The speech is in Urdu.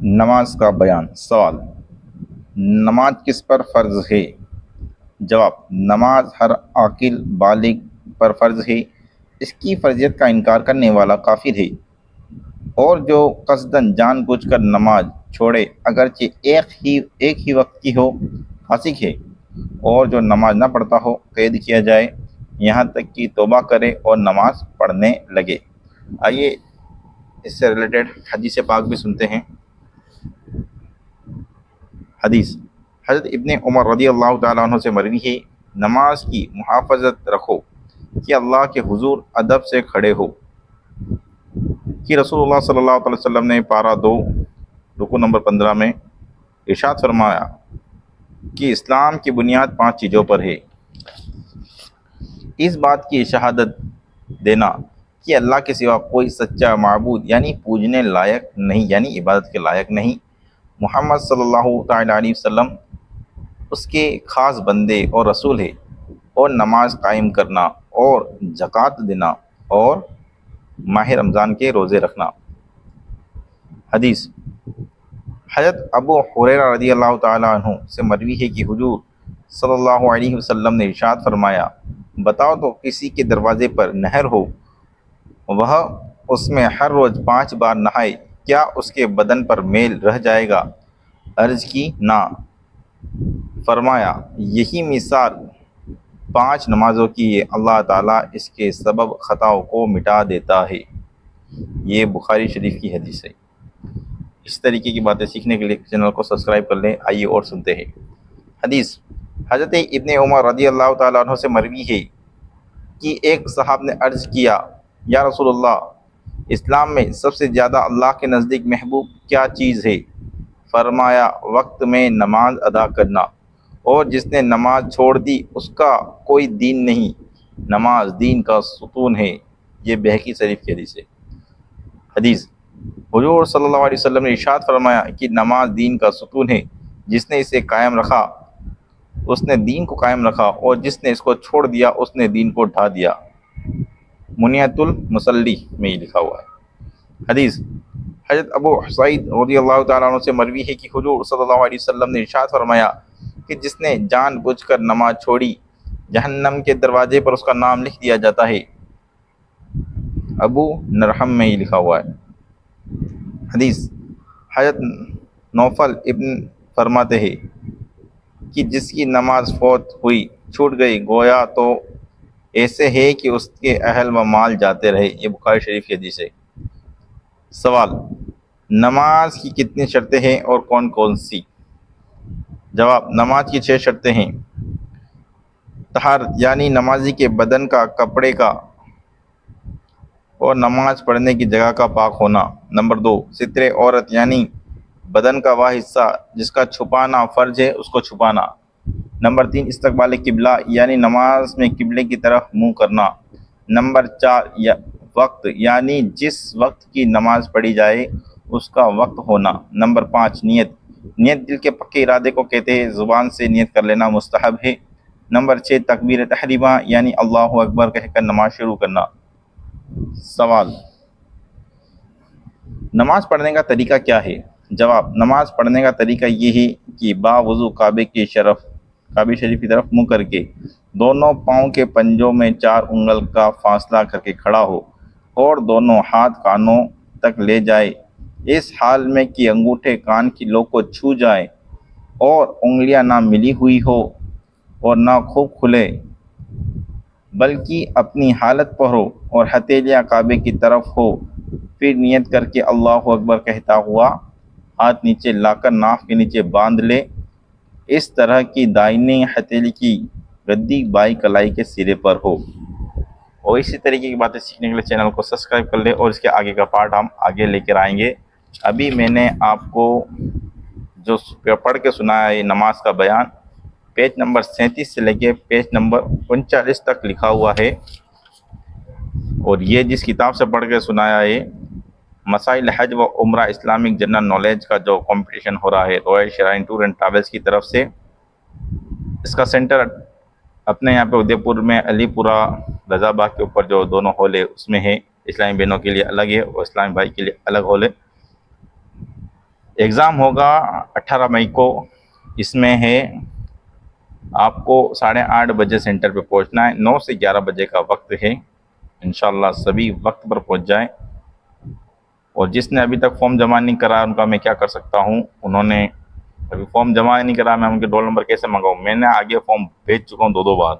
نماز کا بیان۔ سوال: نماز کس پر فرض ہے؟ جواب: نماز ہر عاقل بالغ پر فرض ہے۔ اس کی فرضیت کا انکار کرنے والا کافر ہے، اور جو قصداً جان بوجھ کر نماز چھوڑے اگرچہ ایک ہی وقت کی ہو فاسق ہے، اور جو نماز نہ پڑھتا ہو قید کیا جائے یہاں تک کہ توبہ کرے اور نماز پڑھنے لگے۔ آئیے اس سے ریلیٹڈ حدیث پاک بھی سنتے ہیں۔ حدیث: حضرت ابن عمر رضی اللہ تعالیٰ عنہ سے مروی ہے، نماز کی محافظت رکھو کہ اللہ کے حضور ادب سے کھڑے ہو۔ کہ رسول اللہ صلی اللہ علیہ وسلم نے پارہ 2 رکوع نمبر 15 میں ارشاد فرمایا کہ اسلام کی بنیاد 5 چیزوں پر ہے۔ اس بات کی شہادت دینا کہ اللہ کے سوا کوئی سچا معبود یعنی پوجنے لائق نہیں، یعنی عبادت کے لائق نہیں، محمد صلی اللہ تعالیٰ علیہ وسلم اس کے خاص بندے اور رسول ہے، اور نماز قائم کرنا اور زکوٰۃ دینا اور ماہ رمضان کے روزے رکھنا۔ حدیث: حضرت ابو ہریرہ رضی اللہ تعالیٰ عنہ سے مروی ہے کہ حضور صلی اللہ علیہ وسلم نے ارشاد فرمایا، بتاؤ تو کسی کے دروازے پر نہر ہو، وہ اس میں ہر روز 5 بار نہائے، کیا اس کے بدن پر میل رہ جائے گا؟ عرض کی نہ۔ فرمایا، یہی مثال 5 نمازوں کی ہے، اللہ تعالیٰ اس کے سبب خطاؤں کو مٹا دیتا ہے۔ یہ بخاری شریف کی حدیث ہے۔ اس طریقے کی باتیں سیکھنے کے لیے چینل کو سبسکرائب کر لیں۔ آئیے اور سنتے ہیں۔ حدیث: حضرت ابن عمر رضی اللہ تعالیٰ عنہ سے مروی ہے کہ ایک صحابی نے عرض کیا، یا رسول اللہ، اسلام میں سب سے زیادہ اللہ کے نزدیک محبوب کیا چیز ہے؟ فرمایا، وقت میں نماز ادا کرنا، اور جس نے نماز چھوڑ دی اس کا کوئی دین نہیں، نماز دین کا ستون ہے۔ یہ بہقی شریف کی حدیث ہے۔ حدیث: حضور صلی اللہ علیہ وسلم نے ارشاد فرمایا کہ نماز دین کا ستون ہے، جس نے اسے قائم رکھا اس نے دین کو قائم رکھا، اور جس نے اس کو چھوڑ دیا اس نے دین کو ڈھا دیا۔ منیۃ المصلی میں یہ لکھا ہوا ہے۔ حدیث: حضرت ابو سعید رضی اللہ تعالیٰ عنہ سے مروی ہے کہ حضور صلی اللہ علیہ وسلم نے ارشاد فرمایا کہ جس نے جان بوجھ کر نماز چھوڑی جہنم کے دروازے پر اس کا نام لکھ دیا جاتا ہے۔ ابو نرحم میں یہ لکھا ہوا ہے۔ حدیث: حضرت نوفل ابن فرماتے ہیں کہ جس کی نماز فوت ہوئی چھوٹ گئی، گویا تو ایسے ہے کہ اس کے اہل و مال جاتے رہے۔ یہ بخاری شریف کی حدیث ہے۔ سوال: نماز کی کتنی شرطیں ہیں اور کون کون سی؟ جواب: نماز کی 6 شرطیں ہیں۔ طہارت یعنی نمازی کے بدن کا، کپڑے کا اور نماز پڑھنے کی جگہ کا پاک ہونا۔ نمبر 2، ستر عورت یعنی بدن کا وہ حصہ جس کا چھپانا فرض ہے اس کو چھپانا۔ نمبر 3، استقبال قبلہ یعنی نماز میں قبلے کی طرف منہ کرنا۔ نمبر 4، وقت یعنی جس وقت کی نماز پڑھی جائے اس کا وقت ہونا۔ نمبر 5، نیت دل کے پکے ارادے کو کہتے ہیں، زبان سے نیت کر لینا مستحب ہے۔ نمبر 6، تکبیر تحریمہ یعنی اللہ اکبر کہہ کر نماز شروع کرنا۔ سوال: نماز پڑھنے کا طریقہ کیا ہے؟ جواب: نماز پڑھنے کا طریقہ یہ ہے کہ باوضو کعبے شریف کی طرف منہ کر کے دونوں پاؤں کے پنجوں میں 4 انگل کا فاصلہ کر کے کھڑا ہو، اور دونوں ہاتھ کانوں تک لے جائے، اس حال میں کہ انگوٹھے کان کی لو کو چھو جائیں اور انگلیاں نہ ملی ہوئی ہو اور نہ خوب کھلے، بلکہ اپنی حالت پر ہو اور ہتھیلیاں کعبے کی طرف ہو۔ پھر نیت کر کے اللہ اکبر کہتا ہوا ہاتھ نیچے لا کر ناف کے نیچے باندھ لے، اس طرح کی دائیں ہتھیلی کی گدی بائیں کلائی کے سرے پر ہو۔ اور اسی طریقے کی باتیں سیکھنے کے لیے چینل کو سبسکرائب کر لیں، اور اس کے آگے کا پارٹ ہم آگے لے کر آئیں گے۔ ابھی میں نے آپ کو جو پڑھ کے سنایا ہے نماز کا بیان، پیج نمبر 37 سے لے کے پیج نمبر 39 تک لکھا ہوا ہے، اور یہ جس کتاب سے پڑھ کے سنایا ہے مسائل حج و عمرہ اسلامک جنرل نالج کا جو کمپٹیشن ہو رہا ہے Royal shrine tour and travels کی طرف سے، اس کا سینٹر اپنے یہاں پہ ادے پور میں علی پورہ رضا باغ کے اوپر جو دونوں ہال ہے اس میں ہے۔ اسلامی بہنوں کے لیے الگ ہے اور اسلامی بھائی کے لیے الگ ہال ہے۔ ایگزام ہوگا 18 مئی کو. اس میں ہے آپ کو 8:30 بجے سینٹر پہ پہنچنا ہے. 9 سے 11 بجے کا وقت ہے. انشاءاللہ سبھی وقت پر پہنچ جائیں. اور جس نے ابھی تک فارم جمع نہیں کرا ان کا میں کیا کر سکتا ہوں، انہوں نے ابھی فارم جمع نہیں کرا، میں ان کے رول نمبر کیسے منگاؤں؟ میں نے آگے فارم بھیج چکا ہوں 2 بار.